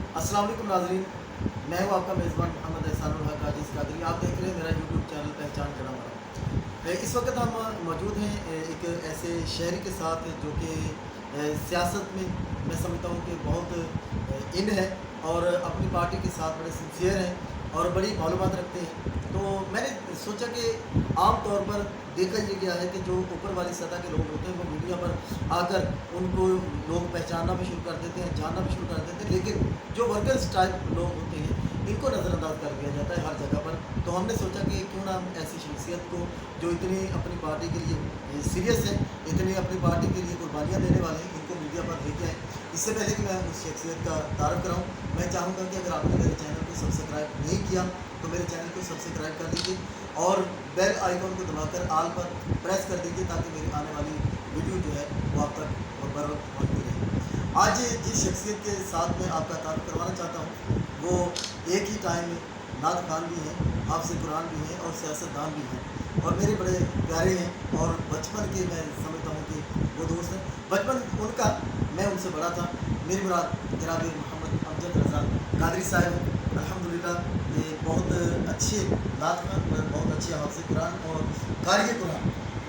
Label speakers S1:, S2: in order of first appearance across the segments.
S1: अस्सलाम वालेकुम नाज़रीन, मैं हूँ आपका मेज़बान मोहम्मद एहसानुल हक आजिज़ कादरी। आप देख रहे हैं मेरा यूट्यूब चैनल पहचान जड़ा मरा। इस वक्त हम मौजूद हैं एक ऐसे शहरी के साथ जो कि सियासत में मैं समझता हूँ कि बहुत इन है और अपनी पार्टी के साथ बड़े सिंसियर हैं और बड़ी मालूमात रखते हैं। तो मैंने सोचा कि आम तौर पर देखा ये गया है कि जो ऊपर वाली सतह के लोग होते हैं वो मीडिया पर आकर उनको लोग पहचानना भी शुरू कर देते हैं, जानना भी शुरू कर देते हैं, लेकिन जो वर्कर्स टाइप लोग होते हैं इनको नज़रअंदाज कर दिया जाता है हर जगह पर। तो हमने सोचा कि क्यों ना हम ऐसी शख्सियत को जो इतनी अपनी पार्टी के लिए सीरियस है, इतनी अपनी पार्टी के लिए कुर्बानियाँ देने वाले हैं, इनको मीडिया पर लेके आए। इससे पहले कि मैं उस शख्सियत का तारफ़ कराऊँ, मैं चाहूँगा कि अगर आपने मेरे चैनल को सब्सक्राइब नहीं किया तो मेरे चैनल को सब्सक्राइब कर दीजिए और बेल आइकन को दबाकर आल पर प्रेस कर दीजिए ताकि मेरी आने वाली वीडियो जो है वो आप तक बर वक्त पहुँचती रहे। आज जिस शख्सियत के साथ मैं आपका तारुफ करवाना चाहता हूँ वो एक ही टाइम में नात खान भी हैं, हाफ़िज़ कुरान भी हैं और सियासतदान भी हैं और मेरे बड़े प्यारे हैं और बचपन के मैं समझता हूँ कि वो दोस्त हैं। बचपन उनका मैं उनसे बड़ा था। मेरी मुराद जनाब मोहम्मद अमजद रज़ा कादरी साहब हैं। अल्हम्दुलिल्लाह ये बहुत अच्छे नात खान, बहुत अच्छे हाफ़िज़ कुरान और कारी कुरान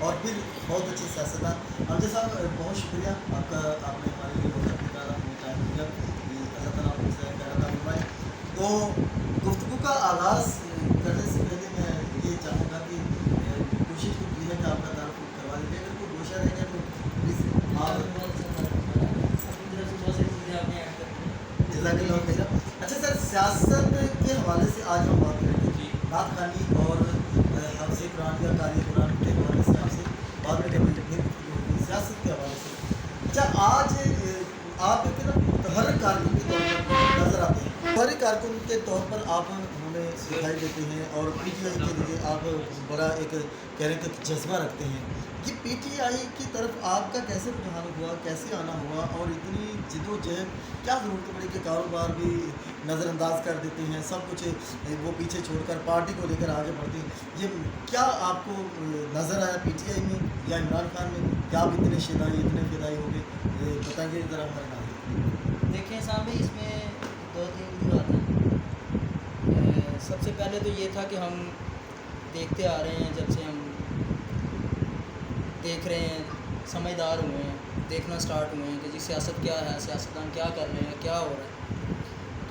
S1: और फिर बहुत अच्छे सियासतदान। अमजद साहब बहुत शुक्रिया आपका, आपने हमारे लिए बहुत निकाला, हमें टाइम दिया। ये अल्लाह ताला आपसे खैर फरमाए। तो गुफ्तगू का आगाज़ करने से पहले मैं ये चाहूँगा कि कोशिश तो की है कि आपका तारुफ करवा लीजिए। अगर कोई गोशा रह गया तो प्लीज़ जज़ाकल्लाह खैर। अच्छा सर, सियासत के हवाले से आज हम बात करेंगे। नात खानी और हाफ़िज़ कुरान या कारी कुरान के हवाले से आपसे बात करेंगे, सियासत के हवाले से। अच्छा, आज आप एक ना मुतहर्रिक कारकुन के तौर पर नज़र आते हैं। मुतहर्रिक कारकुन के तौर पर आप हमें दिखाई देते हैं और पीटीआई के लिए आप बड़ा एक कहने का जज्बा रखते हैं। ये पीटीआई की तरफ आपका कैसे रुझान हुआ, कैसे आना हुआ और इतनी जिदोजहद क्या ज़रूरत पड़ी कि कारोबार भी नज़रअंदाज कर देते हैं, सब कुछ वो पीछे छोड़कर पार्टी को लेकर आगे बढ़ते हैं। ये क्या आपको नज़र आया पीटीआई में या इमरान खान में, क्या आप इतने शिदाई, इतने फिदाई हो गए? ये बताइए ज़रा हमारे नाज़रीन।
S2: देखें साहब, इसमें दो तीन वजूहत हैं। सबसे पहले तो ये था कि हम देखते आ रहे हैं, जब से हम देख रहे हैं, समझदार हुए हैं, देखना स्टार्ट हुए हैं कि जी सियासत क्या है, सियासतदान क्या कर रहे हैं, क्या हो रहा है।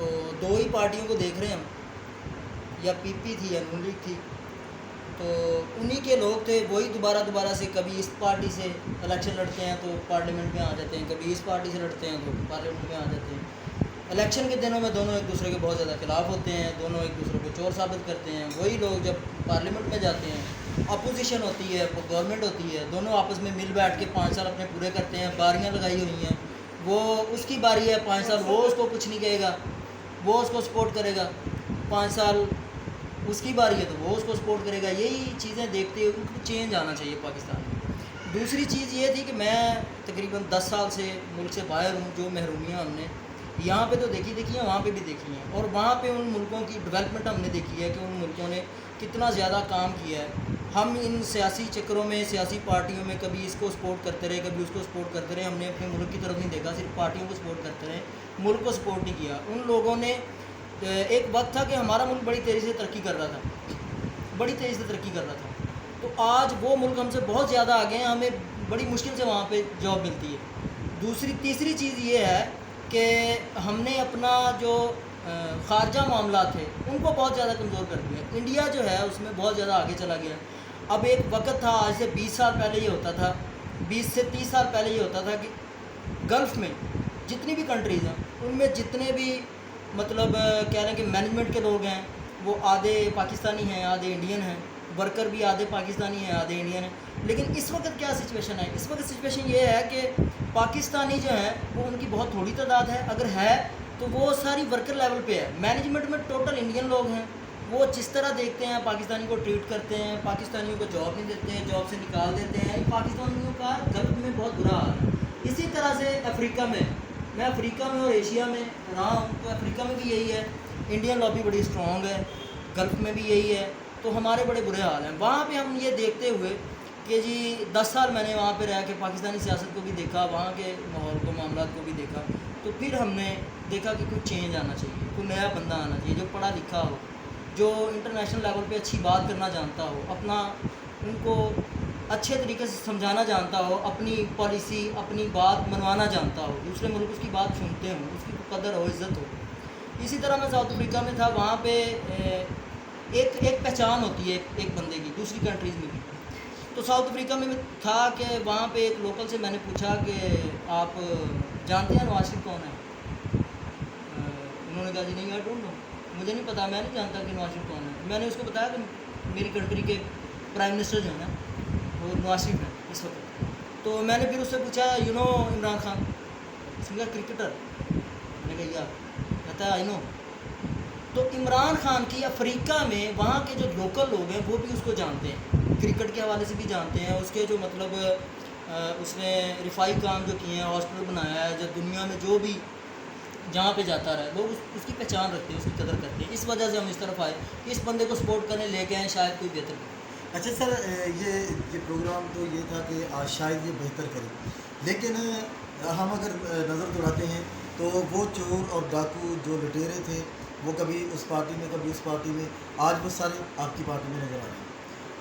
S2: तो दो ही पार्टियों को देख रहे हैं हम, या पीपी थी या नून लीग थी। तो उन्हीं के लोग थे, वही दोबारा से कभी इस पार्टी से इलेक्शन लड़ते हैं तो पार्लियामेंट में आ जाते हैं, कभी इस पार्टी से लड़ते हैं तो पार्लियामेंट में आ जाते हैं। इलेक्शन के दिनों में दोनों एक दूसरे के बहुत ज़्यादा खिलाफ होते हैं, दोनों एक दूसरे को चोर साबित करते हैं। वही लोग जब पार्लियामेंट में जाते हैं, अपोजिशन होती है, गवर्नमेंट होती है, दोनों आपस में मिल बैठ के 5 साल अपने पूरे करते हैं। बारियाँ लगाई हुई हैं, वो उसकी बारी है 5 साल, वो उसको कुछ नहीं कहेगा, वो उसको सपोर्ट करेगा। 5 साल उसकी बारी है तो वो उसको सपोर्ट करेगा। यही चीज़ें देखते हुए उनको चेंज आना चाहिए पाकिस्तान में। दूसरी चीज़ ये थी कि मैं तकरीबन 10 साल से मुल्क से बाहर हूँ। जो महरूमियाँ हमने यहाँ पे तो देखी हैं, वहाँ पे भी देखी हैं, और वहाँ पे उन मुल्कों की डेवलपमेंट हमने देखी है कि उन मुल्कों ने कितना ज़्यादा काम किया है। हम इन सियासी चक्करों में, सियासी पार्टियों में कभी इसको सपोर्ट करते रहे, कभी उसको सपोर्ट करते रहे। हमने अपने मुल्क की तरफ नहीं देखा, सिर्फ पार्टियों को सपोर्ट करते रहे, मुल्क को सपोर्ट नहीं किया। उन लोगों ने, एक वक्त था कि हमारा मुल्क बड़ी तेज़ी से तरक्की कर रहा था, बड़ी तेज़ी से तरक्की कर रहा था। तो आज वो मुल्क हमसे बहुत ज़्यादा आगे हैं, हमें बड़ी मुश्किल से वहाँ पे जॉब मिलती है। तीसरी चीज़ ये है कि हमने अपना जो ख़ारजा मामला थे उनको बहुत ज़्यादा कमज़ोर कर दिया। इंडिया जो है उसमें बहुत ज़्यादा आगे चला गया। अब एक वक्त था, आज से 20 साल पहले ये होता था, 20 से 30 साल पहले ये होता था कि गल्फ़ में जितनी भी कंट्रीज़ हैं उनमें जितने भी मतलब कह रहे हैं कि मैनेजमेंट के लोग हैं वो आधे पाकिस्तानी हैं, आधे इंडियन हैं, वर्कर भी आधे पाकिस्तानी हैं, आधे इंडियन हैं। लेकिन इस वक्त क्या सिचुएशन है? इस वक्त सिचुएशन ये है कि पाकिस्तानी जो हैं वो उनकी बहुत थोड़ी तादाद है, अगर है तो वो सारी वर्कर लेवल पे है। मैनेजमेंट में टोटल इंडियन लोग हैं। वो जिस तरह देखते हैं पाकिस्तानी को ट्रीट करते हैं, पाकिस्तानियों को जॉब नहीं देते हैं, जॉब से निकाल देते हैं। पाकिस्तानियों का गल्फ़ में बहुत बुरा हाल है। इसी तरह से अफ्रीका में, मैं अफ्रीका में और एशिया में रहा हूँ, तो अफ्रीका में भी यही है, इंडियन लॉबी बड़ी स्ट्रॉन्ग है, गल्फ़ में भी यही है। तो हमारे बड़े बुरे हाल हैं। वहाँ पे हम ये देखते हुए कि जी 10 साल मैंने वहाँ पे रह के पाकिस्तानी सियासत को भी देखा, वहाँ के माहौल को, मामलात को भी देखा, तो फिर हमने देखा कि कोई चेंज आना चाहिए, कोई नया बंदा आना चाहिए जो पढ़ा लिखा हो, जो इंटरनेशनल लेवल पे अच्छी बात करना जानता हो, अपना उनको अच्छे तरीके से समझाना जानता हो, अपनी पॉलिसी अपनी बात मनवाना जानता हो, दूसरे मुल्क उसकी बात सुनते हों, उसकी कदर हो, इज़्ज़त हो। इसी तरह मैं साउथ अफ्रीका में था, वहाँ पे एक पहचान होती है एक बंदे की दूसरी कंट्रीज़ में भी। तो साउथ अफ्रीका में था कि वहाँ पे एक लोकल से मैंने पूछा कि आप जानते हैं नवाज शरीफ कौन है? उन्होंने कहा जी नहीं, आई डोंट नो, मुझे नहीं पता, मैं नहीं जानता कि नवाज शरीफ कौन है। मैंने उसको बताया कि मेरी कंट्री के प्राइम मिनिस्टर जो है ना वो नवाज शरीफ है इस वक्त। तो मैंने फिर उससे पूछा यू नो इमरान खान? उसने कहा क्रिकेटर। मैंने कहा यार, कहता है आई नो। तो इमरान खान की अफ्रीका में वहाँ के जो लोकल लोग हैं वो भी उसको जानते हैं, क्रिकेट के हवाले से भी जानते हैं, उसके जो मतलब उसने रिफाई काम जो किए हैं, हॉस्पिटल बनाया है, जो दुनिया में जो भी जहाँ पे जाता रहा लोग उसकी पहचान रखते हैं, उसकी कदर करते हैं। इस वजह से हम इस तरफ आए कि इस बंदे को सपोर्ट करने लेके आए, शायद कोई बेहतर करे।
S1: अच्छा सर, ये प्रोग्राम तो ये था कि आज शायद ये बेहतर करे, लेकिन हम अगर नज़र दौड़ाते हैं तो वो चोर और डाकू जो लुटेरे थे वो कभी उस पार्टी में कभी उस पार्टी में, आज वो सारे आपकी पार्टी में नज़र आ रहे हैं।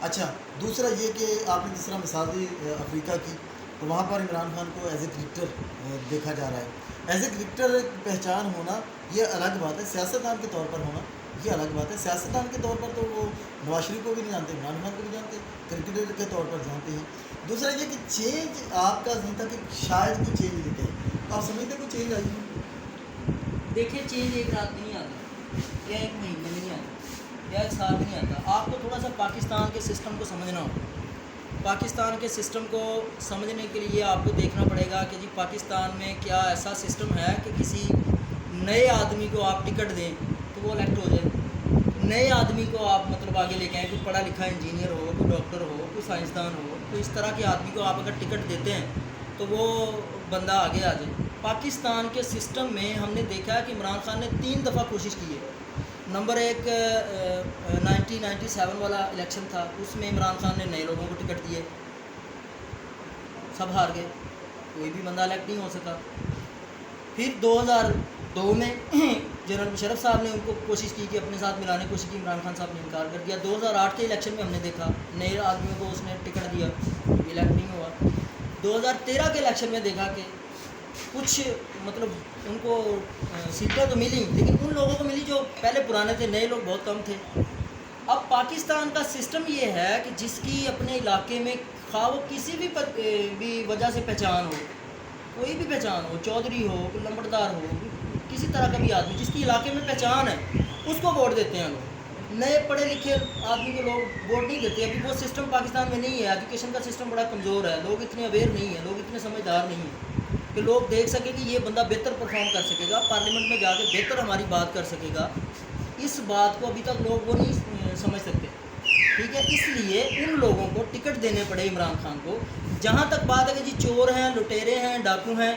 S1: अच्छा, दूसरा ये कि आपने जिस तरह मिसाल दी अफ्रीका की, तो वहाँ पर इमरान खान को एज ए क्रिकेटर देखा जा रहा है। एज ए क्रिकेटर पहचान होना ये अलग बात है, सियासतदान के तौर पर होना ये अलग बात है। सियासतदान के तौर पर तो वो नवाज शरीफ को भी नहीं जानते, इमरान खान को भी जानते, क्रिकेटर के तौर पर जानते हैं। दूसरा ये कि चेंज आपका नहीं था कि शायद कोई चेंज दिखे, तो आप समझते कोई चेंज आई?
S2: देखिए, चेंज एक रात में नहीं आता, या एक महीने में नहीं आता, या एक साल में नहीं आता। आपको थोड़ा सा पाकिस्तान के सिस्टम को समझना होगा। पाकिस्तान के सिस्टम को समझने के लिए आपको देखना पड़ेगा कि जी पाकिस्तान में क्या ऐसा सिस्टम है कि किसी नए आदमी को आप टिकट दें तो वो इलेक्ट हो जाए। नए आदमी को आप मतलब आगे लेके आएँ, कोई पढ़ा लिखा इंजीनियर हो, कोई डॉक्टर हो, कोई साइंसदान हो, तो इस तरह के आदमी को आप अगर टिकट देते हैं तो वो बंदा आगे आ जाए। पाकिस्तान के सिस्टम में हमने देखा है कि इमरान खान ने 3 दफ़ा कोशिश की है। नंबर एक 1997 वाला इलेक्शन था, उसमें इमरान खान ने नए लोगों को टिकट दिए, सब हार गए, कोई भी बंदा इलेक्ट नहीं हो सका। फिर 2002 में जनरल मुशर्रफ साहब ने उनको कोशिश की कि अपने साथ मिलाने की कोशिश की, इमरान खान साहब ने इनकार कर दिया। 2008 के इलेक्शन में हमने देखा नए आदमियों को उसने टिकट दिया, इलेक्ट नहीं हुआ। 2013 के इलेक्शन में देखा कि कुछ मतलब उनको सीटें तो मिली, लेकिन उन लोगों को मिली जो पहले पुराने थे, नए लोग बहुत कम थे। अब पाकिस्तान का सिस्टम ये है कि जिसकी अपने इलाके में खा वो किसी भी वजह से पहचान हो, कोई भी पहचान हो, चौधरी हो, कोई लंबड़दार हो, किसी तरह का भी आदमी जिसकी इलाके में पहचान है, उसको वोट देते हैं लोग। नए पढ़े लिखे आदमी को लोग वोट नहीं देते। अभी वो सिस्टम पाकिस्तान में नहीं है, एजुकेशन का सिस्टम बड़ा कमज़ोर है, लोग इतने अवेयर नहीं हैं, लोग इतने समझदार नहीं हैं कि लोग देख सके कि ये बंदा बेहतर परफॉर्म कर सकेगा, पार्लियामेंट में जाके बेहतर हमारी बात कर सकेगा। इस बात को अभी तक लोग वो नहीं समझ सकते, ठीक है। इसलिए उन लोगों को टिकट देने पड़े इमरान खान को। जहाँ तक बात है कि जी चोर हैं, लुटेरे हैं, डाकू हैं,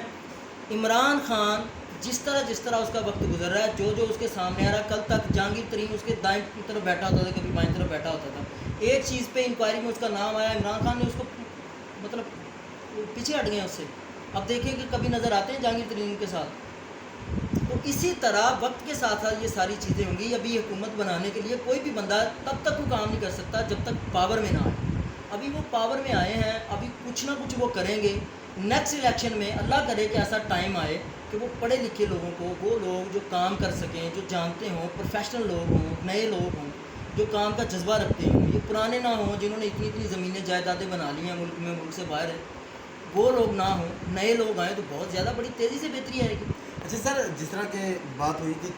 S2: इमरान खान जिस तरह उसका वक्त गुजर रहा है, जो उसके सामने आ रहा है, कल तक जहांगीर तरीन उसके दाएं की तरफ बैठा होता था, कभी बाएं तरफ बैठा होता था। एक चीज़ पे इंक्वायरी में उसका नाम आया, इमरान खान ने उसको मतलब पीछे हट गए उससे। अब देखिए कि कभी नज़र आते हैं जहांगीर तरीन के साथ। तो इसी तरह वक्त के साथ साथ ये सारी चीज़ें होंगी। अभी हुकूमत बनाने के लिए कोई भी बंदा तब तक वो काम नहीं कर सकता जब तक पावर में ना आए। अभी वो पावर में आए हैं, अभी कुछ ना कुछ वो करेंगे। नेक्स्ट इलेक्शन में अल्लाह करे कि ऐसा टाइम आए कि वो पढ़े लिखे लोगों को, वो लोग जो काम कर सकें, जो जानते हों, प्रोफेशनल लोग हों, नए लोग हों, जो काम का जज्बा रखते हों, ये पुराने ना हों जिन्होंने इतनी इतनी ज़मीनें जायदादें बना ली हैं मुल्क में, मुल्क से बाहर है, वो लोग ना हों, नए लोग आएँ तो बहुत ज़्यादा बड़ी तेज़ी से बेहतरी आएगी।
S1: अच्छा सर, जिस तरह के बात हुई कि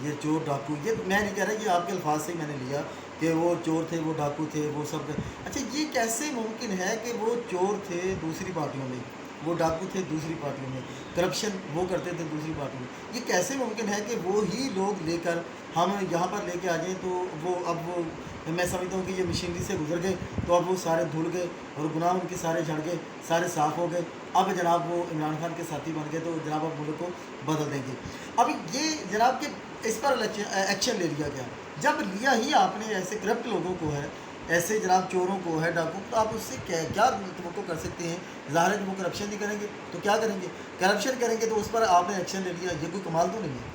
S1: ये चोर डाकू, ये मैं नहीं कह रहा कि आपके अल्फाज से ही मैंने लिया कि वो चोर थे, वो डाकू थे, वो सब। अच्छा, ये कैसे मुमकिन है कि वो चोर थे दूसरी पार्टियों में, वो डाकू थे दूसरी पार्टियों में, करप्शन वो करते थे दूसरी पार्टियों में, ये कैसे मुमकिन है कि वो ही लोग लेकर हम यहाँ पर लेके आ जाएँ? तो वो अब वो मैं समझता हूँ कि ये मशीनरी से गुजर गए, तो अब वो सारे धुल गए और गुनाह उनके सारे झड़ गए, सारे साफ़ हो गए। अब जनाब वो इमरान खान के साथी बन गए, तो जनाब अब मुल्क को बदल देंगे। अब ये जनाब के इस पर एक्शन ले लिया गया। जब लिया ही आपने ऐसे करप्ट लोगों को है, ऐसे जनाब चोरों को है, डाकू, तो आप उससे क्या तो कर सकते हैं? ज़ाहिर है कि वो करप्शन नहीं करेंगे तो क्या करेंगे? करप्शन करेंगे तो उस पर आपने एक्शन ले लिया, ये कोई कमाल तो नहीं है।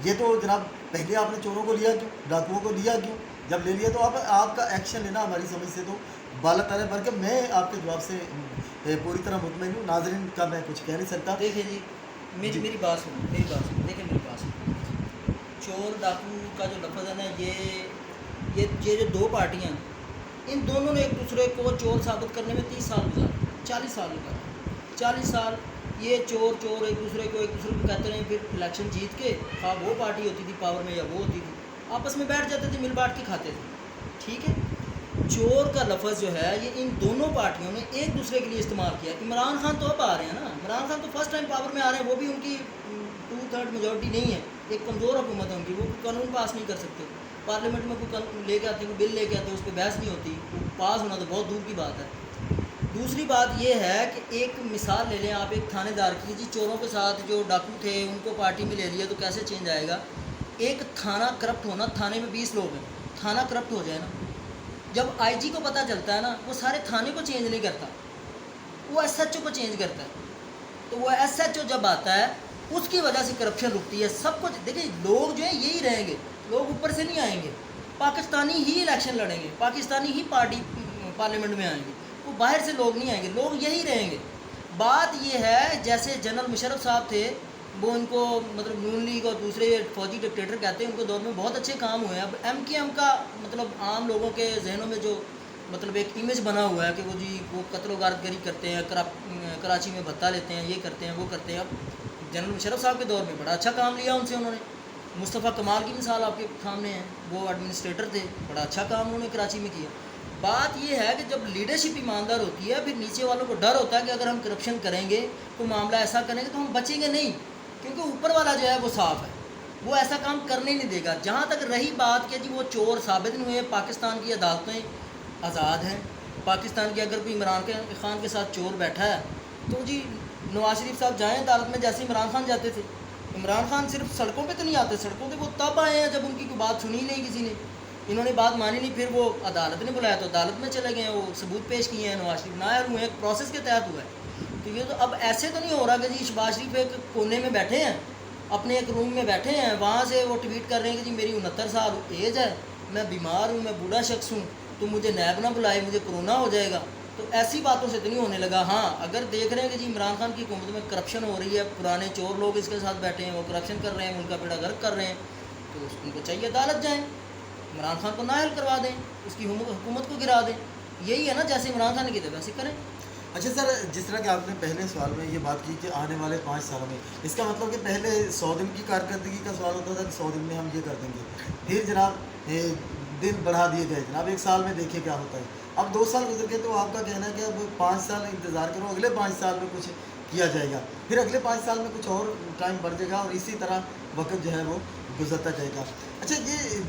S1: ये तो जनाब पहले आपने चोरों को लिया क्यों, डाकुओं को लिया क्यों? जब ले लिया तो आपका एक्शन लेना हमारी समझ से तो बाला है, बल्कि मैं आपके जवाब से पूरी तरह मुतमईन हूँ। नाज़रीन का मैं कुछ कह नहीं सकता।
S2: देखिए जी,
S1: जी
S2: मेरी बात सुनो, देखिए मेरी बात सुनो। चोर डाकू का जो लफ्ज़ है ना, ये जो दो पार्टियाँ हैं, इन दोनों ने एक दूसरे को चोर साबित करने में 30 साल गुजारे, 40 साल गुजारे, 40 साल ये चोर एक दूसरे को कहते रहे। फिर इलेक्शन जीत के, हाँ वो पार्टी होती थी पावर में या वो होती थी, आपस में बैठ जाते थे, मिल बांट के खाते थे, ठीक है। चोर का लफ्ज़ जो है ये इन दोनों पार्टियों ने एक दूसरे के लिए इस्तेमाल किया। इमरान खान तो अब आ रहे हैं ना, इमरान खान तो फर्स्ट टाइम पावर में आ रहे हैं, वो भी उनकी 2/3 मेजॉरिटी नहीं है, एक कमज़ोर हुकूमत है उनकी, वो कानून पास नहीं कर सकते। पार्लियामेंट में कोई कानून लेके आते हैं, कोई बिल लेके आते हैं, उस पर बहस नहीं होती, पास होना तो बहुत दूर की बात है। दूसरी बात ये है कि एक मिसाल ले लें आप, एक थानेदार की, जी चोरों के साथ जो डाकू थे उनको पार्टी में ले लिया तो कैसे चेंज आएगा? एक थाना करप्ट होना, थाने में 20 लोग हैं, थाना करप्ट हो जाए ना, जब आईजी को पता चलता है ना, वो सारे थाने को चेंज नहीं करता, वो एसएचओ को चेंज करता है। तो वो एसएचओ जब आता है उसकी वजह से करप्शन रुकती है। सब कुछ देखिए, लोग जो है यही रहेंगे, लोग ऊपर से नहीं आएंगे, पाकिस्तानी ही इलेक्शन लड़ेंगे, पाकिस्तानी ही पार्टी पार्लियामेंट में आएंगे, वो बाहर से लोग नहीं आएंगे, लोग यही रहेंगे। बात ये है, जैसे जनरल मुशर्रफ साहब थे, वो इनको मतलब नून लीग और दूसरे फौजी डिक्टेटर कहते हैं, उनके दौर में बहुत अच्छे काम हुए हैं। अब एमकेएम का मतलब आम लोगों के जहनों में जो मतलब एक इमेज बना हुआ है कि वो जी वो कत्ल गारतगरी करते हैं, कराची में भत्ता लेते हैं, ये करते हैं, वो करते हैं। अब जनरल मुशर्रफ साहब के दौर में बड़ा अच्छा काम लिया उनसे उन्होंने। मुस्तफ़ा कमाल की मिसाल आपके सामने है, वो एडमिनिस्ट्रेटर थे, बड़ा अच्छा काम उन्होंने कराची में किया। बात यह है कि जब लीडरशिप ईमानदार होती है, फिर नीचे वालों को डर होता है कि अगर हम करप्शन करेंगे, कोई मामला ऐसा करेंगे तो हम बचेंगे नहीं, क्योंकि ऊपर वाला जो है वो साफ़ है, वो ऐसा काम करने नहीं देगा। जहाँ तक रही बात कि जी वो चोर साबित नहीं हुए, पाकिस्तान की अदालतें आज़ाद हैं, पाकिस्तान के अगर कोई इमरान खान के साथ चोर बैठा है तो जी नवाज शरीफ साहब जाएँ अदालत में, जैसे इमरान खान जाते थे। इमरान खान सिर्फ सड़कों पे तो नहीं आते, सड़कों पे वो तब आए हैं जब उनकी कोई बात सुनी नहीं किसी ने, इन्होंने बात मानी नहीं, फिर वो अदालत ने बुलाया तो अदालत में चले गए, वो सबूत पेश किए हैं, नवाज शरीफ नायर हुए, एक प्रोसेस के तहत हुआ है। तो ये तो अब ऐसे तो नहीं हो रहा कि जी शहबाज शरीफ एक कोने में बैठे हैं, अपने एक रूम में बैठे हैं, वहाँ से वो ट्वीट कर रहे हैं कि जी मेरी 69 साल एज है, मैं बीमार हूँ, मैं बूढ़ा शख्स हूँ, तो मुझे नैब ना बुलाए, मुझे कोरोना हो जाएगा। तो ऐसी बातों से तो नहीं होने लगा। हाँ, अगर देख रहे हैं कि जी इमरान खान की हुकूमत में करप्शन हो रही है, पुराने चोर लोग इसके साथ बैठे हैं, वो करप्शन कर रहे हैं, उनका बेड़ा गर्क कर रहे हैं, तो उनको चाहिए अदालत जाएँ, इमरान खान को नाअहल करवा दें, उसकी हुकूमत को गिरा दें। यही है ना, जैसे इमरान खान ने किया वैसे करें।
S1: अच्छा सर, जिस तरह कि आपने पहले सवाल में ये बात की कि आने वाले 5 सालों में, इसका मतलब कि पहले 100 दिन की कारकर्दगी का सवाल होता था कि 100 दिन में हम ये कर देंगे, फिर जनाब दिन बढ़ा दिए गए, जनाब 1 साल में देखिए क्या होता है। अब 2 साल गुजर गए, तो आपका कहना है कि अब 5 साल इंतज़ार करो, अगले 5 साल में कुछ किया जाएगा, फिर अगले 5 साल में कुछ और टाइम बढ़ जाएगा, और इसी तरह वक्त जो है वो गुजरता जाएगा। अच्छा, ये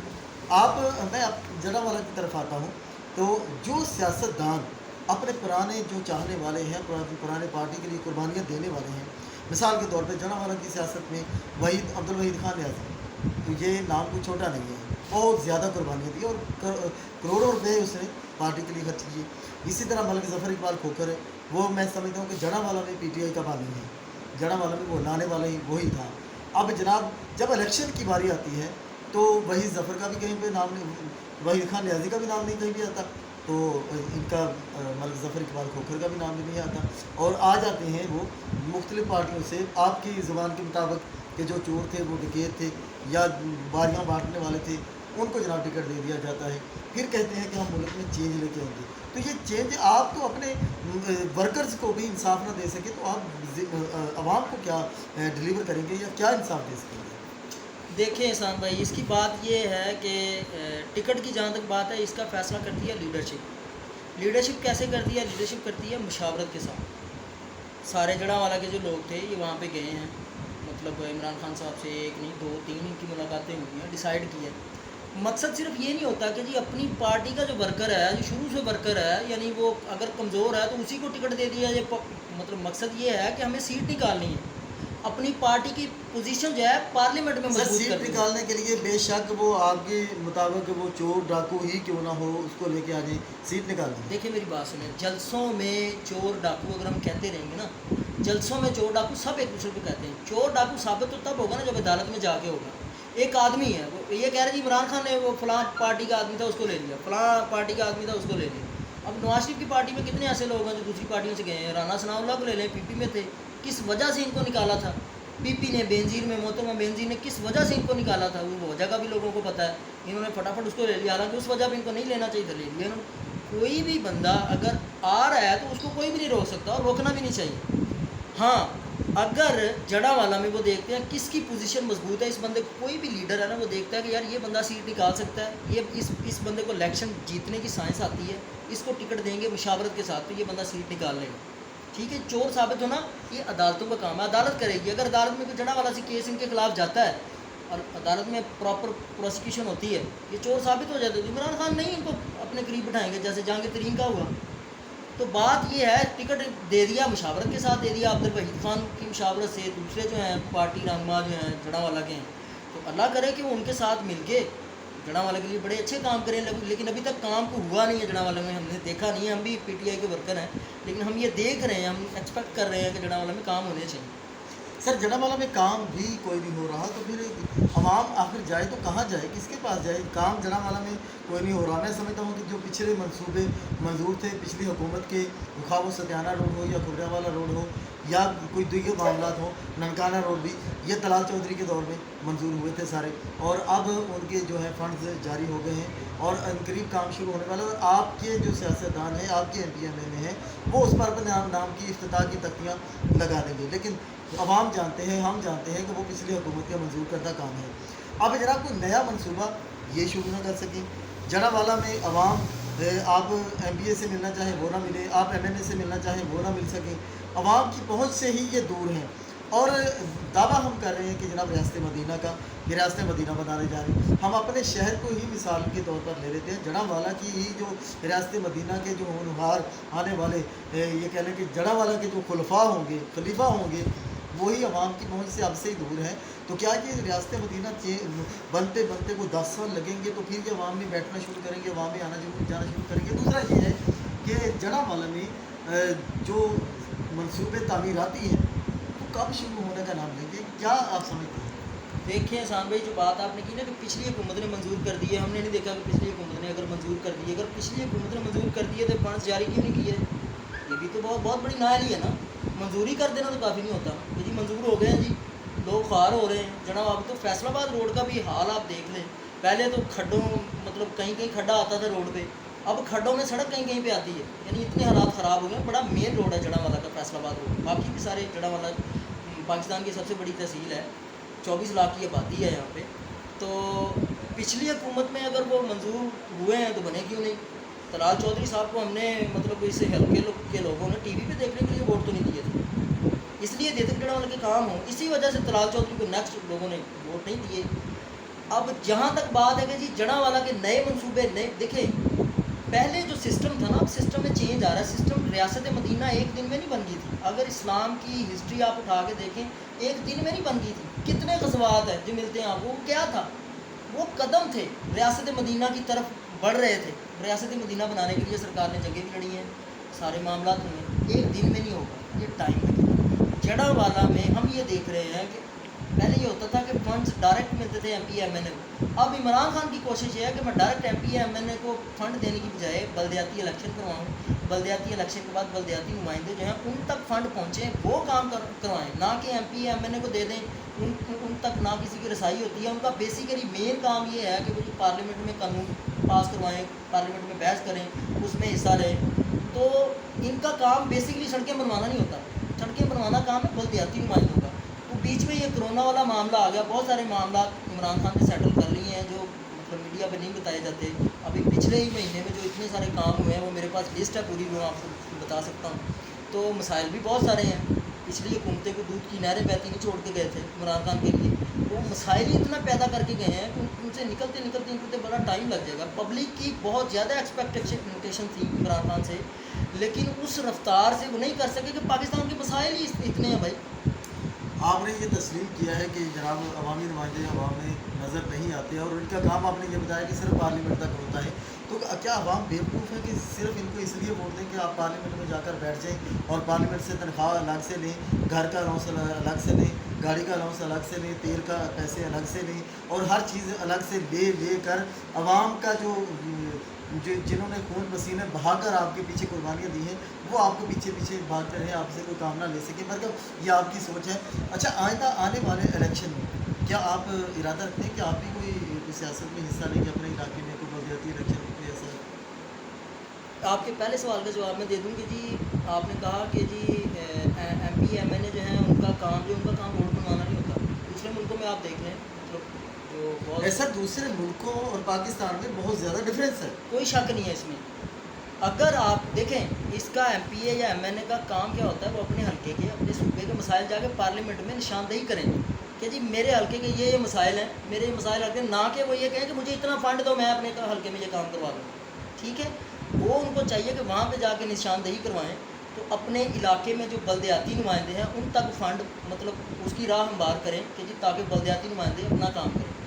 S1: मैं जड़ावाला की तरफ आता हूँ, तो जो सियासतदान अपने पुराने जो चाहने वाले हैं, पुराने पार्टी के लिए कुर्बानियाँ देने वाले हैं, मिसाल के तौर पे जड़ावाला की सियासत में अब्दुल वहीद खान न्याज़ी, तो ये नाम कोई छोटा नहीं है, बहुत ज़्यादा कुर्बानियाँ दी और करोड़ों रुपए उसने पार्टी के लिए खर्च किए। इसी तरह मलिक ज़फ़र इकबाल खोखर है, वो मैं समझता हूँ कि जड़ावाला में PTI का बानी है, जड़ावाला में वो लाने वाला ही वही था। अब जनाब जब इलेक्शन की बारी आती है तो वही ज़फ़र का भी कहीं पे नाम नहीं, वहीद खान न्याज़ी का भी नाम नहीं कहीं भी आता, तो इनका मलिक ज़फ़र इकबाल खोखर का भी नाम भी नहीं आता, और आ जाते हैं वो मुख्तलिफ़ पार्टियों से, आपकी ज़ुबान के मुताबिक कि जो चोर थे, वो डकैत थे, या बारियाँ बांटने वाले थे, उनको जनाब टिकट दे दिया जाता है। फिर कहते हैं कि हम मुल्क में चेंज लेके आएंगे। तो ये चेंज, आप तो अपने वर्कर्स को भी इंसाफ ना दे सके, तो आप आवाम को क्या डिलीवर करेंगे या क्या इंसाफ दे सकेंगे?
S2: देखिए एहसान भाई, इसकी बात ये है कि टिकट की जहाँ तक बात है, इसका फ़ैसला करती है लीडरशिप। लीडरशिप कैसे करती है? लीडरशिप करती है मुशावरत के साथ। सारे जड़ावाला के जो लोग थे ये वहाँ पे गए हैं, मतलब इमरान खान साहब से 1 नहीं 2 3 इनकी मुलाकातें हुई हैं, डिसाइड किया है। मकसद सिर्फ ये नहीं होता कि जी अपनी पार्टी का जो वर्कर है, जो शुरू से वर्कर है, यानी वो अगर कमज़ोर है तो उसी को टिकट दे दिया, ये मतलब मकसद ये है कि हमें सीट निकालनी है। अपनी पार्टी की पोजीशन जो है पार्लियामेंट में
S1: सर
S2: मजबूत
S1: सीट
S2: करनी है।
S1: निकालने के लिए बेशक वो आपके मुताबिक वो चोर डाकू ही क्यों ना हो, उसको लेके आगे सीट निकाल दी।
S2: देखिए मेरी बात सुने, जलसों में चोर डाकू अगर हम कहते रहेंगे ना, जलसों में चोर डाकू सब एक दूसरे को कहते हैं। चोर डाकू साबित तो तब होगा ना जब अदालत में जाके होगा। एक आदमी है वो ये कह रहे जी इमरान खान ने वो फलां पार्टी का आदमी था उसको ले लिया, फलां पार्टी का आदमी था उसको ले लिया। अब नवाज शरीफ की पार्टी में कितने ऐसे लोग हैं जो दूसरी पार्टियों से गए हैं। राना सनाउल्लाह को ले लें, पीपी में थे, किस वजह से इनको निकाला था। पीपी ने बेनज़ीर में, मोहतरमा बेनज़ीर ने किस वजह से इनको निकाला था, वो वजह का भी लोगों को पता है। इन्होंने फटाफट उसको ले लिया, हालांकि उस वजह पर इनको नहीं लेना चाहिए था, ले लिया इन्होंने। कोई भी बंदा अगर आ रहा है तो उसको कोई भी नहीं रोक सकता और रोकना भी नहीं चाहिए। हाँ, अगर जड़ावाला में वो देखते हैं किसकी पोजीशन मजबूत है, इस बंदे को कोई भी लीडर है ना वो देखता है कि यार ये बंदा सीट निकाल सकता है, ये इस बंदे को इलेक्शन जीतने की साइंस आती है, इसको टिकट देंगे मुशावरत के साथ तो ये बंदा सीट निकाल लेगा। ठीक है, चोर साबित होना ये अदालतों का काम है, अदालत करेगी। अगर अदालत में कोई जड़ावाला से केस इनके खिलाफ जाता है और अदालत में प्रॉपर प्रोसिक्यूशन होती है, ये चोर साबित हो जाता है, इमरान खान नहीं इनको अपने करीब बिठाएंगे जैसे जहांगीर तरीन का हुआ। तो बात ये है, टिकट दे दिया मुशावरत के साथ दे दिया, अब्दुल वहीद खान की मुशावरत से, दूसरे जो हैं पार्टी रहनुमा जो हैं जड़ावाला के हैं, तो अल्लाह करे कि वो उनके साथ मिल के जड़ावाला के लिए बड़े अच्छे काम करें। लेकिन अभी तक काम को हुआ नहीं है जड़ावाला में, हमने देखा नहीं है। हम भी पीटीआई के वर्कर हैं, लेकिन हम ये देख रहे हैं, हम एक्सपेक्ट कर रहे हैं कि जड़ावाला में काम होने चाहिए।
S1: सर जड़ावाला में काम भी कोई नहीं हो रहा तो फिर अवाम आखिर जाए तो कहाँ जाए, किसके पास जाए? काम जड़ावाला में कोई नहीं हो रहा। मैं समझता हूँ कि जो पिछले मंसूबे मंजूर थे पिछली हुकूमत के, खा वो सत्याना रोड हो या खुर्रियावाला रोड हो या कोई दूसरे मामला हो, ननकाना रोड भी ये तलाल चौधरी के दौर में मंजूर हुए थे सारे, और अब उनके जो है फंड्स जारी हो गए हैं और अनकरीब काम शुरू होने वाला है। और आपके जो सियासतदान हैं, आपके MPMA में हैं, वो उस पर नाम की इफ्तिताह की तख्तियाँ लगा देंगे, लेकिन अवाम जानते हैं, हम जानते हैं कि वो पिछली हुकूमत का मंजूर करदा काम है। अब जनाब कोई नया मनसूबा ये शुरू ना कर सकें। जड़ावाला में अवाम आप MPA से मिलना चाहें वो ना मिले, आप MNA से मिलना चाहें वो ना मिल सकें, अवाम की पहुंच से ही ये दूर हैं। और दावा हम कर रहे हैं कि जनाब रियासत मदीना का, ये रियासत मदीना बनाने जा रहे हैं। हम अपने शहर को ही मिसाल के तौर पर ले लेते हैं। जड़ावाला की ही जो रियासत मदीना के जो होनहार आने वाले ये कह लें कि जड़ावाला के जो खुलफा होंगे, खलीफा होंगे, वही अवाम की पहुंच से अब से ही दूर है। तो क्या ये रियासत मदीना बनते बनते को 10 साल लगेंगे तो फिर ये अवाम में बैठना शुरू करेंगे, अवाम में जाना शुरू करेंगे। दूसरा ये है कि जड़ावाला में जो मनसूबे तामीराती हैं वो कब शुरू होने का नाम लेंगे, क्या आप समझते हैं?
S2: देखिए एहसान भाई, जो बात आपने की ना कि पिछली हुकूमत ने मंजूर कर दिए, हमने नहीं देखा कि पिछली हुकूमत ने अगर मंजूर कर दिए, अगर पिछली हुकूमत ने मंजूर कर दिए तो फंड्स जारी क्यों नहीं किए? ये भी तो बहुत बड़ी नाअहली है ना। मंजूरी कर देना तो काफ़ी नहीं होता कि जी मंजूर हो गए हैं जी, लोग ख्वार हो रहे हैं। जनाब अब तो फैसलाबाद रोड का भी हाल आप देख लें, पहले तो खड्डों मतलब कहीं कहीं खड्डा आता था रोड पे, अब खड्डों में सड़क कहीं कहीं पे आती है, यानी इतने हालात ख़राब हो गए। बड़ा मेन रोड है जड़ावाला का, फैसलाबाद रोड। बाकी भी सारे जड़ावाला पाकिस्तान की सबसे बड़ी तहसील है, 24 लाख की आबादी है यहाँ पे। तो पिछली हुकूमत में अगर वो मंजूर हुए हैं तो बने क्यों नहीं? तलाल चौधरी साहब को हमने मतलब इस हल्के के लोगों ने टीवी पे देखने के लिए वोट तो नहीं दिए थे, इसलिए देते जड़ावाला के काम हो, इसी वजह से तलाल चौधरी को नेक्स्ट लोगों ने वोट नहीं दिए। अब जहाँ तक बात है कि जी जड़ावाला के नए मंसूबे नए, देखें पहले जो सिस्टम था ना, अब सिस्टम में चेंज आ रहा है। सिस्टम रियासत मदीना एक दिन में नहीं बन गई थी। अगर इस्लाम की हिस्ट्री आप उठा के देखें, एक दिन में नहीं बन गई थी। कितने गज़वात हैं जो मिलते हैं आपको, वो क्या था, वो कदम थे रियासत मदीना की तरफ बढ़ रहे थे। रियासत मदीना बनाने के लिए सरकार ने जगह भी लड़ी हैं, सारे मामला हुए, एक दिन में नहीं होगा, ये टाइम लगेगा। जड़ावाला में हम ये देख रहे हैं कि पहले ये होता था कि फंड्स डायरेक्ट मिलते थे MPA-MNA को। अब इमरान खान की कोशिश ये है कि मैं डायरेक्ट MPA-MNA को फंड देने की बजाय बल्दियाती इलेक्शन करवाऊँ, बल्दियाती इलेक्शन के बाद बल्दियाती नुमाइंदे जो हैं उन तक फ़ंड पहुँचे, वो काम करवाएँ, ना कि MPA-MNA को दे दें। उन तक ना किसी की रसाई होती है। उनका बेसिकली मेन काम ये है कि वो जो पार्लियामेंट में कानून पास करवाएँ, पार्लियामेंट में बहस करें, उसमें हिस्सा लें। तो इनका काम बेसिकली सड़कें बनवाना नहीं होता, सड़कें बनवाना काम है बल्दियाती नुमाइंदों का। तो बीच में ये कोरोना वाला मामला आ गया, बहुत सारे मामला इमरान खान ने सेटल कर लिए हैं जो मतलब मीडिया पे नहीं बताए जाते। अभी पिछले ही महीने में जो इतने सारे काम हुए हैं वो मेरे पास लिस्ट है पूरी, वो आपको बता सकता हूँ। तो मसाइल भी बहुत सारे हैं। पिछली हुकूमतें को दूध की नहरें बहती नहीं छोड़ के गए थे इमरान खान के लिए, वो मसाइल ही इतना पैदा करके गए हैं कि उनसे निकलते बड़ा टाइम लग जाएगा। पब्लिक की बहुत ज़्यादा एक्सपेक्टेशन थी इमरान खान से, लेकिन उस रफ्तार से वो नहीं कर सके कि पाकिस्तान के मसाइल ही इतने हैं भाई।
S1: آپ نے یہ تسلیم کیا ہے کہ جناب عوامی نمائندے عوام میں نظر نہیں آتے اور ان کا کام آپ نے یہ بتایا کہ صرف پارلیمنٹ تک ہوتا ہے، تو کیا عوام بیوقوف ہے کہ صرف ان کو اس لیے ووٹ دیں کہ آپ پارلیمنٹ میں جا کر بیٹھ جائیں اور پارلیمنٹ سے تنخواہ الگ سے لیں، گھر کا الاؤنس الگ سے لیں، گاڑی کا الاؤنس الگ سے لیں، تیل کا پیسے الگ سے لیں اور ہر چیز الگ سے لے کر عوام کا جو جنہوں نے خون پسینے بہا کر آپ کے پیچھے قربانیاں دی ہیں وہ آپ کو پیچھے پیچھے بھاگتے رہیں، آپ سے کوئی کام نہ لے سکے، مطلب یہ آپ کی سوچ ہے۔ اچھا، آئندہ آنے والے الیکشن میں کیا آپ ارادہ رکھتے ہیں کہ آپ بھی کوئی سیاست میں حصہ لیں گے اپنے علاقے میں، کوئی بلدیاتی الیکشن میں کوئی ایسا؟
S2: آپ کے پہلے سوال کا جواب میں دے دوں کہ جی آپ نے کہا کہ G M P M N A جو ہیں ان کا کام ووٹ بنوانا نہیں ہوتا۔ دوسرے ملکوں میں آپ دیکھ لیں، مطلب جو بہت
S1: ایسا دوسرے ملکوں اور پاکستان میں بہت زیادہ ڈفرینس ہے۔
S2: کوئی شک نہیں ہے اس میں۔ اگر آپ دیکھیں اس کا ایم پی اے یا ایم این اے کا کام کیا ہوتا ہے، وہ اپنے حلقے کے اپنے صوبے کے مسائل جا کے پارلیمنٹ میں نشاندہی کریں گے کہ جی میرے حلقے کے یہ مسائل ہیں، میرے یہ مسائل حلقے، نہ کہ وہ یہ کہیں کہ مجھے اتنا فنڈ دو میں اپنے حلقے میں یہ کام کروا دوں۔ ٹھیک ہے، وہ ان کو چاہیے کہ وہاں پہ جا کے نشاندہی کروائیں، تو اپنے علاقے میں جو بلدیاتی نمائندے ہیں ان تک فنڈ مطلب اس کی راہ ہموار کریں کہ جی تاکہ بلدیاتی نمائندے اپنا کام کریں۔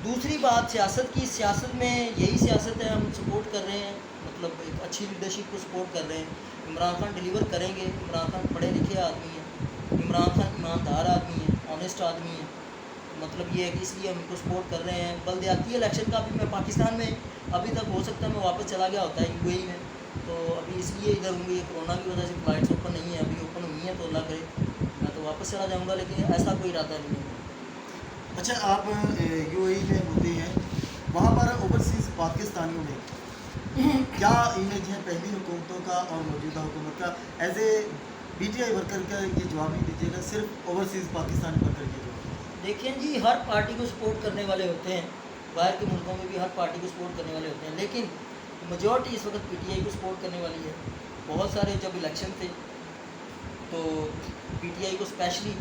S2: دوسری بات سیاست کی، سیاست میں یہی سیاست ہے، ہم سپورٹ کر رہے ہیں، مطلب ایک اچھی لیڈرشپ کو سپورٹ کر رہے ہیں۔ عمران خان ڈیلیور کریں گے، عمران خان پڑھے لکھے آدمی ہیں، عمران خان ایماندار آدمی ہیں، آنیسٹ آدمی ہیں، مطلب یہ ہے کہ اس لیے ہم ان کو سپورٹ کر رہے ہیں۔ بلدیاتی الیکشن کا بھی میں پاکستان میں ابھی تک ہو سکتا ہے میں واپس چلا گیا ہوتا ہے یو اے ای میں، تو ابھی اس لیے ادھر ہوں گے، یہ کرونا کی وجہ سے فلائٹس اوپن نہیں ہیں، ابھی اوپن ہوئی ہیں تو اللہ کرے میں تو واپس چلا جاؤں گا، لیکن ایسا کوئی ارادہ نہیں ہے۔
S1: اچھا، آپ یو اے ای میں ہوتے ہیں، وہاں پر اوورسیز پاکستانیوں میں کیا امیج ہے پہلی حکومتوں کا اور موجودہ حکومت کا؟ As a P T I worker کا یہ جواب نہیں دیجیے گا، صرف اوورسیز پاکستانی ورکر کے جواب۔
S2: دیکھیں جی ہر پارٹی کو سپورٹ کرنے والے ہوتے ہیں، باہر کے ملکوں میں بھی ہر پارٹی کو سپورٹ کرنے والے ہوتے ہیں، لیکن میجورٹی اس وقت پی ٹی آئی کو سپورٹ کرنے والی ہے۔ بہت سارے جب الیکشن تھے تو پی ٹی آئی کو اسپیشلی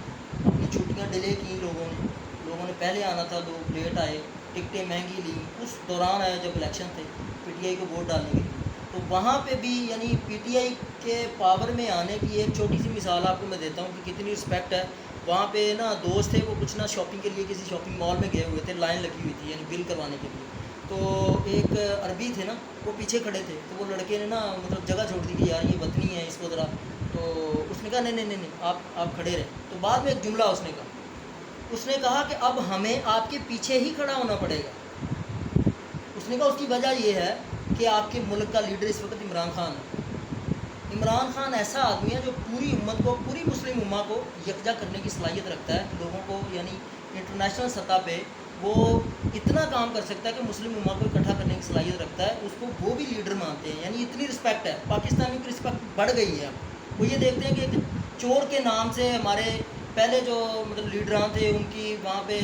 S2: اپنی چھٹیاں ڈیلے کی، لوگوں نے پہلے آنا تھا، لوگ لیٹ آئے، ٹکٹیں مہنگی لیں، اس دوران آیا جب الیکشن تھے پی ٹی آئی کو ووٹ ڈالنے کے لیے، تو وہاں پہ بھی یعنی پی ٹی آئی کے پاور میں آنے کی ایک چھوٹی سی مثال آپ کو میں دیتا ہوں کہ کتنی رسپیکٹ ہے۔ وہاں پہ نا دوست تھے، وہ کچھ نا شاپنگ کے لیے کسی شاپنگ مال میں گئے ہوئے تھے، لائن لگی ہوئی تھی یعنی بل کروانے کے لیے، تو ایک عربی تھے نا وہ پیچھے کھڑے تھے، تو وہ لڑکے نے نا مطلب جگہ چھوڑ دی کہ یار یہ وطنی ہے اس کو ذرا، تو اس نے کہا نہیں نہیں نہیں نہیں آپ کھڑے رہیں، تو بعد میں ایک جملہ اس نے کہا کہ اب ہمیں آپ کے پیچھے ہی کھڑا ہونا پڑے گا۔ اس نے کہا اس کی وجہ یہ ہے کہ آپ کے ملک کا لیڈر اس وقت عمران خان ہے۔ عمران خان ایسا آدمی ہے جو پوری امت کو، پوری مسلم امہ کو یکجا کرنے کی صلاحیت رکھتا ہے، لوگوں کو یعنی انٹرنیشنل سطح پہ وہ اتنا کام کر سکتا ہے کہ مسلم امہ کو اکٹھا کرنے کی صلاحیت رکھتا ہے، اس کو وہ بھی لیڈر مانتے ہیں، یعنی اتنی رسپیکٹ ہے، پاکستانی کی رسپیکٹ بڑھ گئی ہے۔ اب وہ یہ دیکھتے ہیں کہ ایک چور کے نام سے ہمارے پہلے جو مطلب لیڈران تھے ان کی وہاں پہ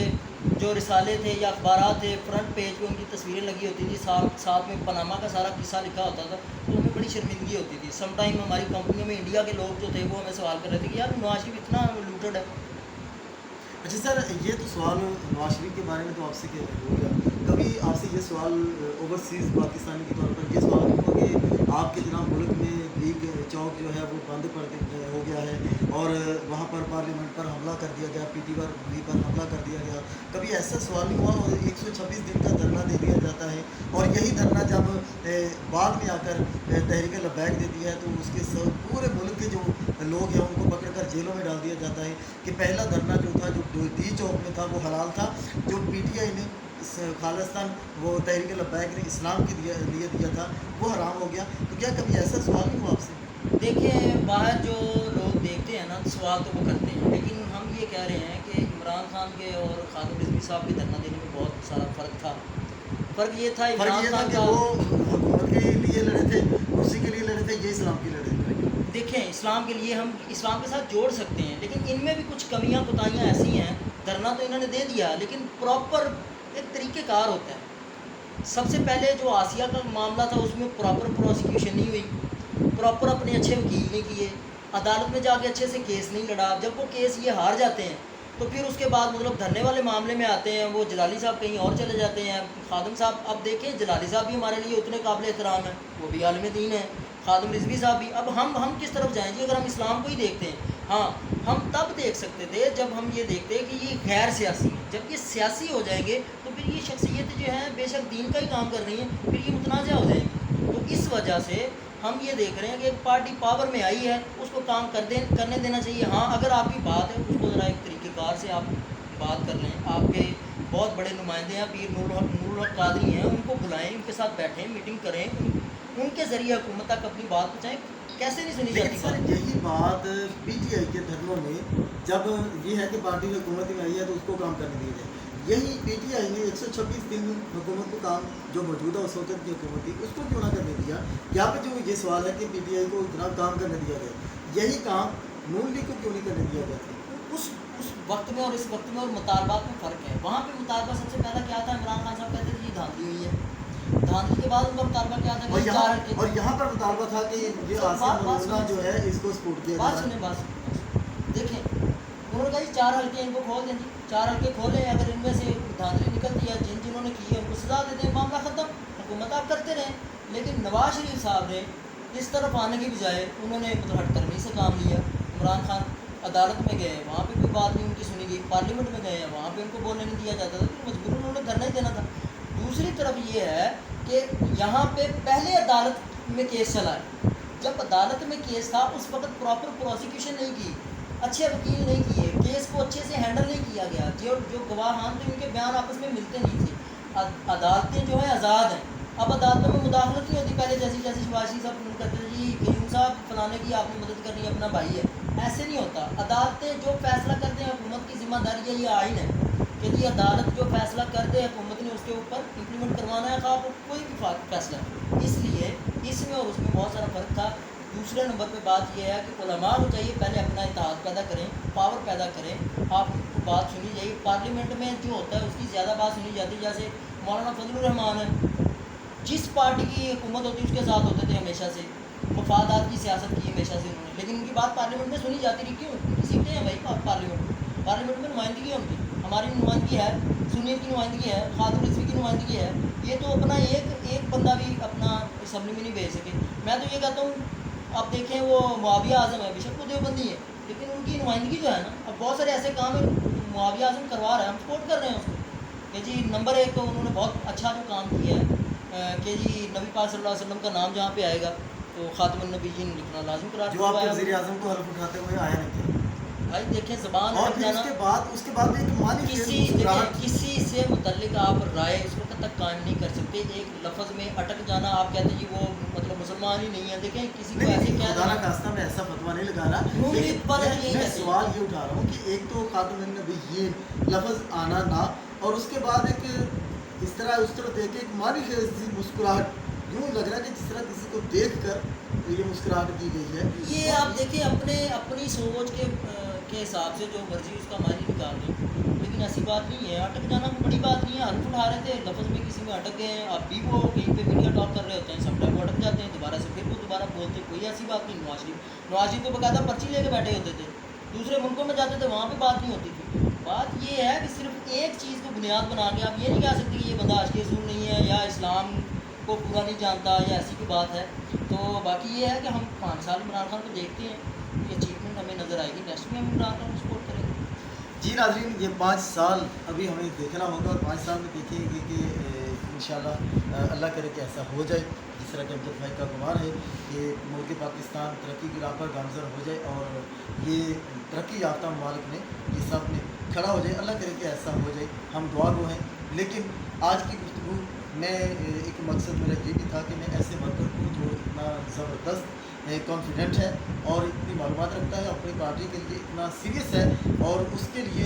S2: جو رسالے تھے یا اخبارات تھے، فرنٹ پیج پہ ان کی تصویریں لگی ہوتی تھی، ساتھ میں پاناما کا سارا قصہ لکھا ہوتا تھا، تو ہمیں بڑی شرمندگی ہوتی تھی۔ سم ٹائم ہماری کمپنیوں میں انڈیا کے لوگ جو تھے وہ ہمیں سوال کر رہے تھے کہ یار نواز شریف اتنا لوٹڈ ہے۔
S1: اچھا سر، یہ تو سوال نواز شریف کے بارے میں تو آپ سے ہو گیا، کبھی آپ سے یہ سوال اوورسیز پاکستانی کے طور پر یہ سوال نہیں ہوا کہ آپ کے جناب ملک میں لیگ چوک جو ہے وہ بند ہو گیا ہے اور وہاں پر پارلیمنٹ پر حملہ کر دیا گیا، پی ٹی وی پر حملہ کر دیا گیا، کبھی ایسا سوال نہیں ہوا؟ اور 126 دن کا دھرنا دے دیا جاتا ہے اور یہی دھرنا جب بعد میں آ کر تحریک لبیک دیتی ہے تو اس کے پورے ملک کے جو لوگ ہیں ان کو پکڑ کر جیلوں میں ڈال دیا جاتا ہے کہ پہلا دھرنا جو تھا جو ڈی چوک میں تھا وہ حلال تھا، جو پی ٹی آئی نے خالصتاً وہ تحریک لبیک نے اسلام کے لیے دیا تھا وہ حرام ہو گیا، تو کیا کبھی ایسا سوال نہیں ہوا آپ سے؟
S2: دیکھیں باہر جو لوگ دیکھتے ہیں نا سوال تو وہ کرتے ہیں، لیکن ہم یہ کہہ رہے ہیں کہ عمران خان کے اور خادم رضوی صاحب کے دھرنا دینے میں بہت سارا فرق تھا۔ فرق یہ تھا عمران خان
S1: کہ
S2: کا،
S1: وہ حکومت کے لیے لڑے تھے، کرسی کے لیے لڑے تھے، یہ اسلام کی لڑے تھے۔
S2: دیکھیں اسلام کے لیے ہم اسلام کے ساتھ جوڑ سکتے ہیں، لیکن ان میں بھی کچھ کمیاں کوتاہیاں ایسی ہیں، دھرنا تو انہوں نے دے دیا لیکن پراپر ایک طریقہ کار ہوتا ہے۔ سب سے پہلے جو آسیہ کا معاملہ تھا اس میں پراپر پروسیکیوشن نہیں ہوئی، پراپر اپنے اچھے وکیل نہیں کیے، عدالت میں جا کے اچھے سے کیس نہیں لڑا، جب وہ کیس یہ ہار جاتے ہیں تو پھر اس کے بعد مطلب دھرنے والے معاملے میں آتے ہیں، وہ جلالی صاحب کہیں اور چلے جاتے ہیں۔ خادم صاحب اب دیکھیں جلالی صاحب بھی ہمارے لیے اتنے قابل احترام ہیں، وہ بھی عالم دین ہیں، خادم رضوی صاحب بھی، اب ہم کس طرف جائیں جی؟ اگر ہم اسلام کو ہی دیکھتے ہیں ہاں ہم تب دیکھ سکتے تھے جب ہم یہ دیکھتے کہ یہ غیر سیاسی ہیں. جب یہ سیاسی ہو جائیں گے تو پھر یہ شخصیت جو ہے بے شک دین کا ہی کام کر رہی ہیں, پھر یہ متنازع ہو جائیں گی. تو اس وجہ سے ہم یہ دیکھ رہے ہیں کہ ایک پارٹی پاور میں آئی ہے, اس کو کام کرنے دینا چاہیے. ہاں اگر آپ کی بات ہے اس کو ذرا ایک طریقہ کار سے آپ بات کر لیں. آپ کے بہت بڑے نمائندے ہیں, پیر نور الحق قادری ہیں, ان کو بلائیں, ان کے ساتھ بیٹھیں, میٹنگ کریں, ان کے ذریعے حکومت تک اپنی بات پہنچائیں. کیسے نہیں سنی
S1: لیکن
S2: جاتی
S1: سر
S2: بات؟
S1: یہی بات پی ٹی آئی کے دھرنوں میں جب یہ ہے کہ پارٹی حکومت میں آئی ہے تو اس کو کام کرنے دیا جائے. یہی پی ٹی آئی نے 126 دن حکومت کو کام جو موجودہ اس وقت کی حکومت تھی اس کو کیوں نہ کرنے دیا. یہاں پہ جو یہ سوال ہے کہ پی ٹی آئی کو اتنا کام کرنے دیا گیا, یہی کام نون لیگ کو کیوں نہیں کرنے دیا گیا تھا؟
S2: اس وقت میں اور اس وقت میں اور مطالبات میں فرق ہے. وہاں پہ مطالبہ سب سے پہلا کیا تھا, عمران خان صاحب کہتے تھے یہ دھاندلی ہوئی ہے. دھاندلی کے بعد ان کا مطالبہ کیا تھا کہ
S1: اور یہاں پر مطالبہ تھا کہ یہ آصف ملونہ جو ہے اس کو سپورٹ کیا
S2: بات
S1: جا
S2: سنیں دیکھیں, انہوں نے کہا جی 4 حلقے ان کو کھول دیں. جی 4 حلقے کھولیں, اگر ان میں سے دھاندلی نکلتی ہے جنہوں نے کی ہے ان کو سزا دے دیں, معاملہ ختم, حکومت آپ کرتے رہیں. لیکن نواز شریف صاحب نے اس طرف آنے کی بجائے انہوں نے ہٹ کرنی سے کام لیا. عمران خان عدالت میں گئے, وہاں پہ کوئی بات نہیں ان کی سنی گئی. پارلیمنٹ میں گئے, وہاں پہ ان کو بولنے نہیں دیا جاتا تھا, تو مجبور انہوں نے دھرنا ہی دینا تھا. دوسری طرف یہ ہے کہ یہاں پہ پہلے عدالت میں کیس چلا ہے. جب عدالت میں کیس تھا اس وقت پراپر پروسیکیوشن نہیں کی, اچھے وکیل نہیں کیے, کیس کو اچھے سے ہینڈل نہیں کیا گیا. جو گواہان تھے ان کے بیان آپس میں ملتے نہیں تھے. عدالتیں جو ہیں آزاد ہیں, اب عدالتوں میں مداخلت نہیں ہوتی پہلے جیسی شیخ صاحب کہتے ہیں جی قیوم صاحب فلانے کی آپ نے مدد کرنی ہے, اپنا بھائی ہے. ایسے نہیں ہوتا. عدالتیں جو فیصلہ کرتے ہیں حکومت کی ذمہ داری ہے, یہ آئین ہے کہ جی عدالت جو فیصلہ کر دے حکومت نے اس کے اوپر امپلیمنٹ کروانا ہے, خواہ کوئی بھی فیصلہ. اس لیے اس میں اور اس میں بہت سارا فرق تھا. دوسرے نمبر پہ بات یہ ہے کہ علماء کو چاہیے پہلے اپنا اتحاد پیدا کریں, پاور پیدا کریں, آپ کو بات سنی جائے. پارلیمنٹ میں جو ہوتا ہے اس کی زیادہ بات سنی جاتی ہے. جیسے مولانا فضل الرحمان ہے, جس پارٹی کی حکومت ہوتی ہے اس کے ساتھ ہوتے تھے ہمیشہ سے, مفادات کی سیاست کی ہمیشہ سے انہوں نے, لیکن ان کی بات پارلیمنٹ میں سنی جاتی رہی. کیوں؟ ان کی سیٹیں ہیں بھائی, پارلیمنٹ میں نمائندگی ہے ان کی, ہماری نمائندگی ہے, سنیت کی نمائندگی ہے, خاتون رضوی کی نمائندگی ہے. یہ تو اپنا ایک بندہ بھی اپنا اسمبلی میں نہیں بھیج سکے. میں تو یہ کہتا ہوں اب دیکھیں وہ معاویہ اعظم ہے, بیشک وہ دیوبندی ہے, لیکن ان کی نمائندگی جو ہے نا, اب بہت سارے ایسے کام ہیں معاویہ اعظم کروا رہا ہے, ہم سپورٹ کر رہے ہیں اس کو کہ جی نمبر 1 تو انہوں نے بہت اچھا جو کام کیا ہے کہ جی نبی پاک صلی اللہ علیہ وسلم کا نام جہاں پہ آئے گا تو خاتم النبیین لکھنا لازم قرار
S1: جو آپ
S2: دیا
S1: کے
S2: ہے.
S1: وزیر اعظم کو حلف اٹھاتے ہوئے آیا نہیں تھا,
S2: بھائی دیکھیں زبان
S1: اور
S2: اٹک
S1: پھر
S2: جانا,
S1: اس کے بعد ایک مانی
S2: کسی سے متعلق آپ رائے اس وقت تک قائم نہیں کر سکتے. ایک لفظ میں اٹک جانا, آپ کہتے ہیں جی وہ مطلب مسلمان ہی نہیں ہے. دیکھیں کسی کو ایسے کہہ
S1: خدا نخواستہ میں ایسا فتویٰ نہیں لگا رہا, لیکن میں سوال یہ اٹھا رہا ہوں کہ ایک تو خاتم النبیین لفظ آنا نہ, اور اس کے بعد ایک اس طرح دیکھ کے ایک مانی خیز مسکراہٹ, یوں لگ رہا ہے کہ جس طرح کسی کو دیکھ کر یہ مسکراہٹ کی گئی ہے.
S2: یہ آپ دیکھیں اپنی سوچ کے حساب سے جو مرضی اس کا معنی نکال دیں, لیکن ایسی بات نہیں ہے. اٹک جانا کوئی بڑی بات نہیں ہے. حلف اٹھا رہے تھے, لفظ میں کسی میں اٹک گئے ہیں, اب بھی وہ کہیں پہ میڈیا ٹاک کر رہے ہوتے ہیں, سم ٹائم وہ اٹک جاتے ہیں, دوبارہ سے پھر وہ دوبارہ بولتے, کوئی ایسی بات نہیں. نواز شریف تو باقاعدہ پرچی لے کے بیٹھے ہوتے تھے, دوسرے ملکوں میں جاتے تھے وہاں پہ بات نہیں ہوتی تھی. بات یہ ہے کہ صرف ایک چیز کو بنیاد بنا کے آپ یہ نہیں کہہ سکتے کہ یہ بندہ عاشق رسول نہیں ہے یا اسلام کو پورا نہیں جانتا یا ایسی کوئی بات ہے. تو باقی یہ ہے کہ ہم 5 سال عمران خان کو دیکھتے ہیں, یہ اچیومنٹ ہمیں نظر آئے گی, نیکسٹ میں ہم عمران خان کو سپورٹ کریں گے.
S1: جی ناظرین, یہ 5 سال ابھی ہمیں دیکھنا ہوگا, اور 5 سال میں دیکھیں گے کہ انشاءاللہ اللہ کرے کہ ایسا ہو جائے جس طرح کہ امجد بھائی کا گمان ہے کہ ملک پاکستان ترقی کی راہ پر گامزن ہو جائے اور یہ ترقی یافتہ ممالک میں یہ سب میں کھڑا ہو جائے. اللہ کرے کہ ایسا ہو جائے, ہم دعا گو ہیں. لیکن آج کی گفتگو میں ایک مقصد میرا یہ بھی تھا کہ میں ایسے ورکر کو جو اتنا زبردست کانفیڈنٹ ہے اور اتنی معلومات رکھتا ہے, اپنی پارٹی کے لیے اتنا سیریس ہے, اور اس کے لیے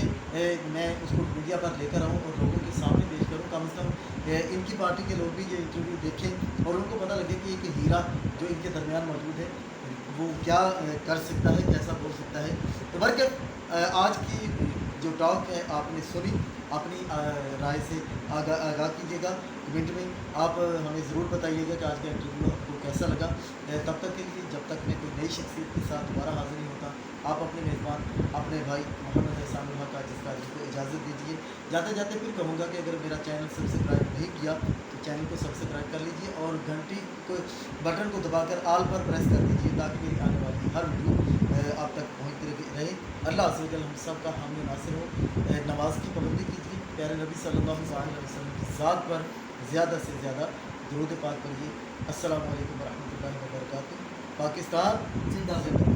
S1: میں اس کو میڈیا پر لے کر آؤں اور لوگوں کے سامنے پیش کروں. کم از کم ان کی پارٹی کے لوگ بھی یہ انٹرویو دیکھیں اور ان کو پتہ لگے کہ ایک ہیرا جو ان کے درمیان موجود ہے وہ کیا کر سکتا ہے, کیسا بول سکتا ہے. تو بلکہ آج کی جو ٹاک ہے آپ نے سنی, اپنی رائے سے آگاہ کیجیے گا. کمنٹ میں آپ ہمیں ضرور بتائیے گا کہ آج کا انٹرویو آپ کو کیسا لگا. تب تک کے لیے جب تک میں کوئی نئی شخصیت کے ساتھ دوبارہ حاضر نہیں ہوتا, آپ اپنے میزبان اپنے بھائی محمد احسان الحق عاجز قادری کو اجازت دیجیے. جاتے جاتے پھر کہوں گا کہ اگر میرا چینل سبسکرائب نہیں کیا تو چینل کو سبسکرائب کر لیجیے اور گھنٹی کو بٹن کو دبا کر آل پر پریس کر دیجیے تاکہ میری آنے والی ہر ویڈیو آپ تک پہنچتی رہے. اللہ عز و جل ہم سب کا حامی و ناصر ہو. نماز کی پابندی کیجیے, پیارے نبی صلی اللہ علیہ وسلم کی ذات پر زیادہ سے زیادہ درود پاک پڑھیے. السلام علیکم ورحمۃ اللہ وبرکاتہ. پاکستان
S2: زندہ باد.